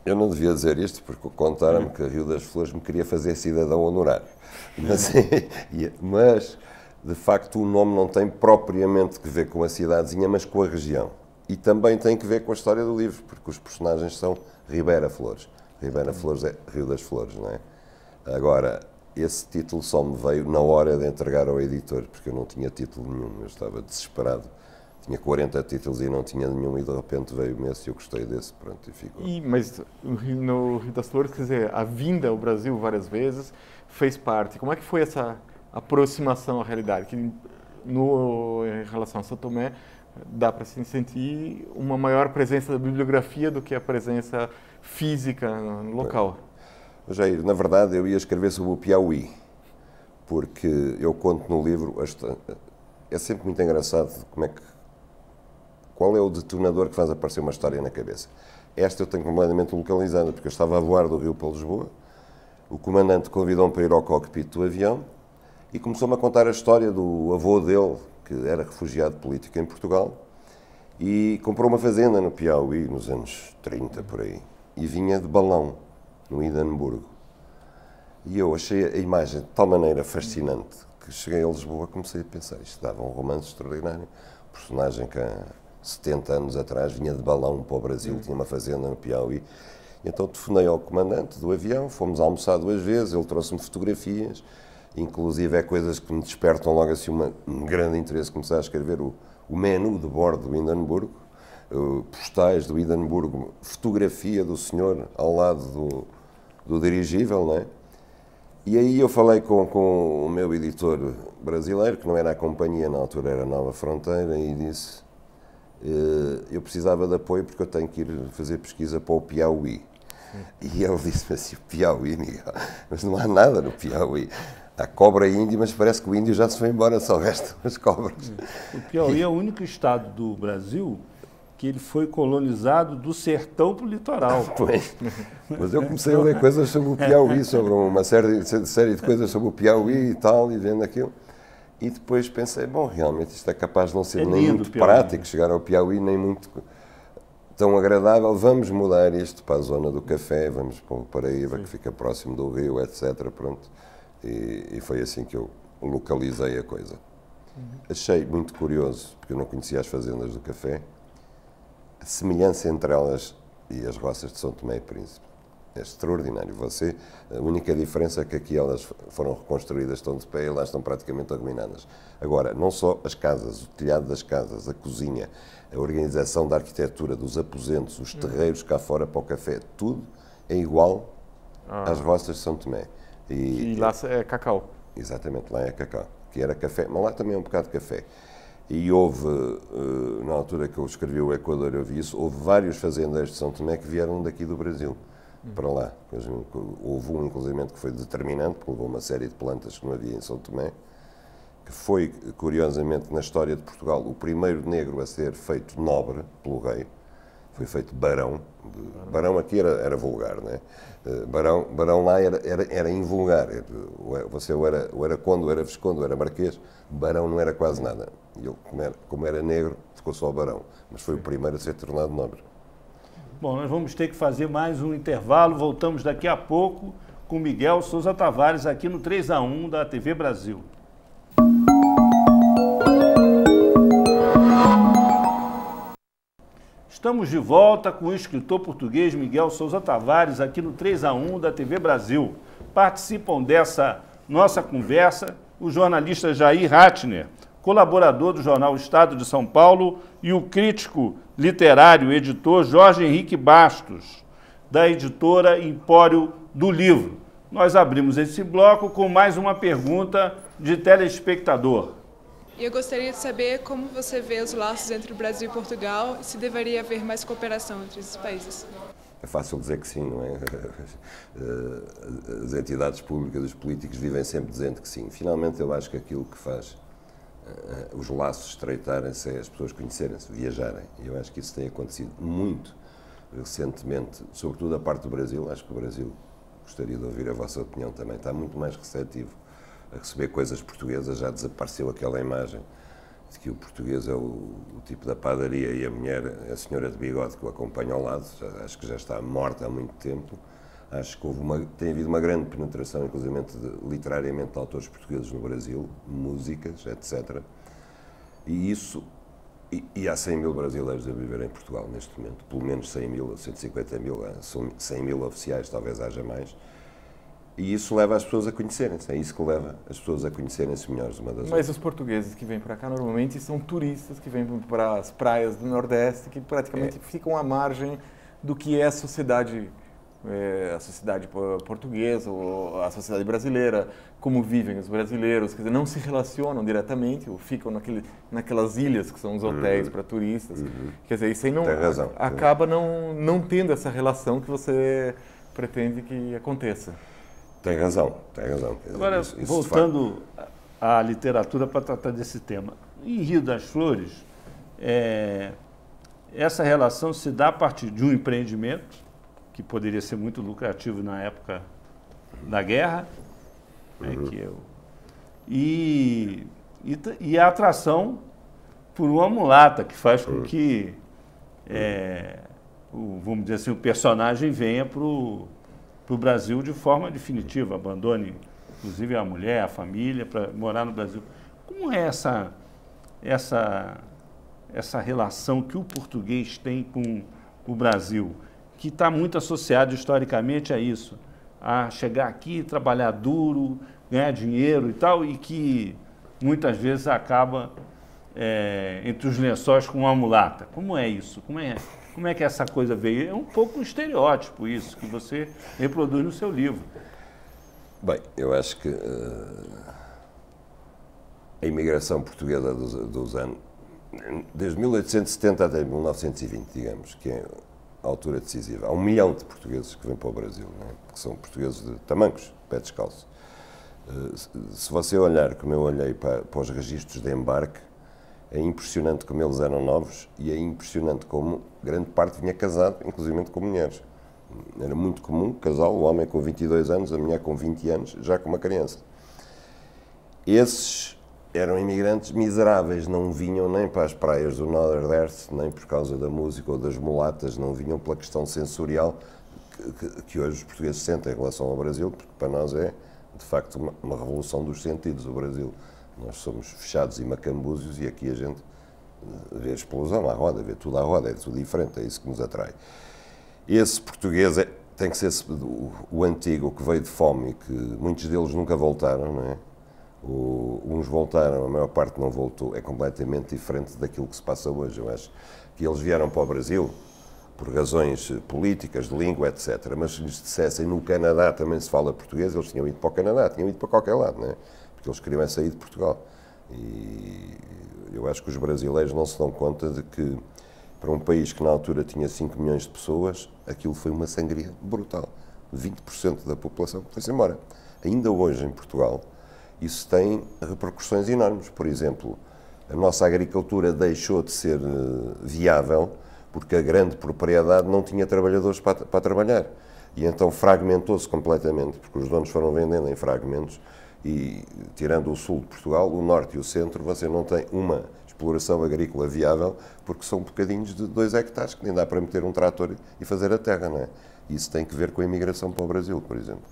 Eu não devia dizer isto porque contaram-me que Rio das Flores me queria fazer cidadão honorário. Mas, de facto, o nome não tem propriamente que ver com a cidadezinha, mas com a região. E também tem que ver com a história do livro, porque os personagens são Ribeira Flores. Ribeira Flores é Rio das Flores, não é? Agora, esse título só me veio na hora de entregar ao editor, porque eu não tinha título nenhum, eu estava desesperado. Tinha 40 títulos e não tinha nenhum, e de repente veio-me esse e eu gostei desse, pronto, e ficou. Mas no Rio das Flores, quer dizer, a vinda ao Brasil várias vezes fez parte. Como é que foi essa aproximação à realidade? Que em relação a São Tomé, dá para se sentir uma maior presença da bibliografia do que a presença física no local. Jair, na verdade eu ia escrever sobre o Piauí, porque eu conto no livro, é sempre muito engraçado qual é o detonador que faz aparecer uma história na cabeça. Esta eu tenho completamente localizada, porque eu estava a voar do Rio para Lisboa, o comandante convidou-me para ir ao cockpit do avião e começou-me a contar a história do avô dele, que era refugiado político em Portugal, e comprou uma fazenda no Piauí, nos anos 30, por aí, e vinha de balão, no Hindenburgo. E eu achei a imagem de tal maneira fascinante que cheguei a Lisboa e comecei a pensar, isto dava um romance extraordinário. O personagem que há 70 anos atrás vinha de balão para o Brasil, tinha uma fazenda no Piauí. Então telefonei ao comandante do avião, fomos almoçar 2 vezes, ele trouxe-me fotografias, inclusive coisas que me despertam logo assim um grande interesse. Comecei a escrever o menu de bordo do Hindenburgo, postais do Hindenburgo, fotografia do senhor ao lado do dirigível, não é? E aí eu falei com o meu editor brasileiro, que não era a companhia, na altura era a Nova Fronteira, e disse, eu precisava de apoio porque eu tenho que ir fazer pesquisa para o Piauí. E ele disse-me assim, o Piauí, Miguel, mas não há nada no Piauí. Há cobra índia, mas parece que o índio já se foi embora, só restam as cobras. O Piauí é o único estado do Brasil que ele foi colonizado do sertão para o litoral. Pois, mas eu comecei a ler coisas sobre o Piauí, sobre uma série de coisas sobre o Piauí e tal, e vendo aquilo. E depois pensei, bom, realmente isto é capaz de não ser nem muito prático, chegar ao Piauí, nem muito tão agradável. Vamos mudar isto para a zona do café, vamos para o Paraíba, que fica próximo do rio, etc. Pronto. E foi assim que eu localizei a coisa. Achei muito curioso, porque eu não conhecia as fazendas do café, a semelhança entre elas e as roças de São Tomé e Príncipe. É extraordinário. A única diferença é que aqui elas foram reconstruídas, estão de pé e lá estão praticamente arruinadas. Agora, não só as casas, o telhado das casas, a cozinha, a organização da arquitetura, dos aposentos, os terreiros cá fora para o café, tudo é igual às roças de São Tomé. E lá é cacau. Exatamente, lá é cacau, que era café, mas lá também é um bocado de café. E houve, na altura que eu escrevi o Equador, eu vi isso, houve vários fazendeiros de São Tomé que vieram daqui do Brasil para lá. Houve um, inclusive, que foi determinante, porque levou uma série de plantas que não havia em São Tomé, que foi, curiosamente, na história de Portugal, o primeiro negro a ser feito nobre pelo rei. Foi feito barão. Barão aqui era vulgar, não é? Barão lá era invulgar. Você ou era conde, ou era visconde, ou era marquês. Barão não era quase nada. E ele, como era negro, ficou só barão. Mas foi o primeiro a ser tornado nobre. Bom, nós vamos ter que fazer mais um intervalo. Voltamos daqui a pouco com Miguel Sousa Tavares aqui no 3-1 da TV Brasil. Estamos de volta com o escritor português Miguel Sousa Tavares aqui no 3-1 da TV Brasil. Participam dessa nossa conversa o jornalista Jair Ratner, colaborador do jornal Estado de São Paulo, e o crítico literário e editor Jorge Henrique Bastos, da editora Empório do Livro. Nós abrimos esse bloco com mais uma pergunta de telespectador. Eu gostaria de saber como você vê os laços entre o Brasil e Portugal e se deveria haver mais cooperação entre esses países. É fácil dizer que sim, não é? As entidades públicas, os políticos vivem sempre dizendo que sim. Finalmente, eu acho que aquilo que faz os laços estreitarem-se é as pessoas conhecerem-se, viajarem. E eu acho que isso tem acontecido muito recentemente, sobretudo da parte do Brasil. Acho que o Brasil, gostaria de ouvir a vossa opinião também, está muito mais receptivo a receber coisas portuguesas. Já desapareceu aquela imagem de que o português é o tipo da padaria e a mulher é a senhora de bigode que o acompanha ao lado. Acho que já está morta há muito tempo. Acho que tem havido uma grande penetração, inclusive literariamente, de autores portugueses no Brasil, músicas, etc. E isso... E há 100 mil brasileiros a viver em Portugal neste momento, pelo menos 100 mil, 150 mil, são 100 mil oficiais, talvez haja mais. E isso leva as pessoas a conhecerem-se, é isso que leva as pessoas a conhecerem-se melhores uma das outras. Mas os portugueses que vêm para cá normalmente são turistas que vêm para as praias do Nordeste, que praticamente ficam à margem do que é a sociedade portuguesa ou a sociedade brasileira, como vivem os brasileiros, quer dizer, não se relacionam diretamente ou ficam naquelas ilhas que são os hotéis para turistas. Quer dizer, isso aí não acaba não tendo essa relação que você pretende que aconteça. Tem razão, tem razão. Agora, voltando à literatura para tratar desse tema. Em Rio das Flores, essa relação se dá a partir de um empreendimento que poderia ser muito lucrativo na época da guerra, e a atração por uma mulata, que faz com que, vamos dizer assim, o personagem venha para o Brasil de forma definitiva, abandone, inclusive, a mulher, a família, para morar no Brasil. Como é essa relação que o português tem com o Brasil, que está muito associado historicamente a isso, a chegar aqui, trabalhar duro, ganhar dinheiro e tal, e que muitas vezes acaba entre os lençóis com uma mulata? Como é isso? Como é que essa coisa veio? É um pouco um estereótipo isso, que você reproduz no seu livro. Bem, eu acho que a imigração portuguesa dos anos, desde 1870 até 1920, digamos, que é a altura decisiva. Há 1 milhão de portugueses que vêm para o Brasil, não é? Que são portugueses de tamancos, pé descalço. Se você olhar, como eu olhei para os registros de embarque, é impressionante como eles eram novos e é impressionante como grande parte vinha casado, inclusive com mulheres. Era muito comum, casal, o homem com 22 anos, a mulher com 20 anos, já com uma criança. Esses eram imigrantes miseráveis, não vinham nem para as praias do Nordeste, nem por causa da música ou das mulatas, não vinham pela questão sensorial que hoje os portugueses sentem em relação ao Brasil, porque para nós é, de facto, uma revolução dos sentidos, o Brasil. Nós somos fechados e macambúzios e aqui a gente vê a explosão à roda, vê tudo à roda, é tudo diferente, é isso que nos atrai. Esse português tem que ser o antigo, que veio de fome e que muitos deles nunca voltaram, não é? Uns voltaram, a maior parte não voltou, é completamente diferente daquilo que se passa hoje. Eu acho que eles vieram para o Brasil por razões políticas, de língua, etc. Mas se lhes dissessem no Canadá também se fala português, eles tinham ido para o Canadá, tinham ido para qualquer lado, não é? Porque eles queriam sair de Portugal. E eu acho que os brasileiros não se dão conta de que, para um país que na altura tinha 5 milhões de pessoas, aquilo foi uma sangria brutal. 20% da população foi-se embora. Ainda hoje, em Portugal, isso tem repercussões enormes. Por exemplo, a nossa agricultura deixou de ser viável porque a grande propriedade não tinha trabalhadores para trabalhar. E então fragmentou-se completamente, porque os donos foram vendendo em fragmentos e, tirando o sul de Portugal, o norte e o centro, você não tem uma exploração agrícola viável porque são bocadinhos de 2 hectares que nem dá para meter um trator e fazer a terra, não é? Isso tem que ver com a imigração para o Brasil, por exemplo.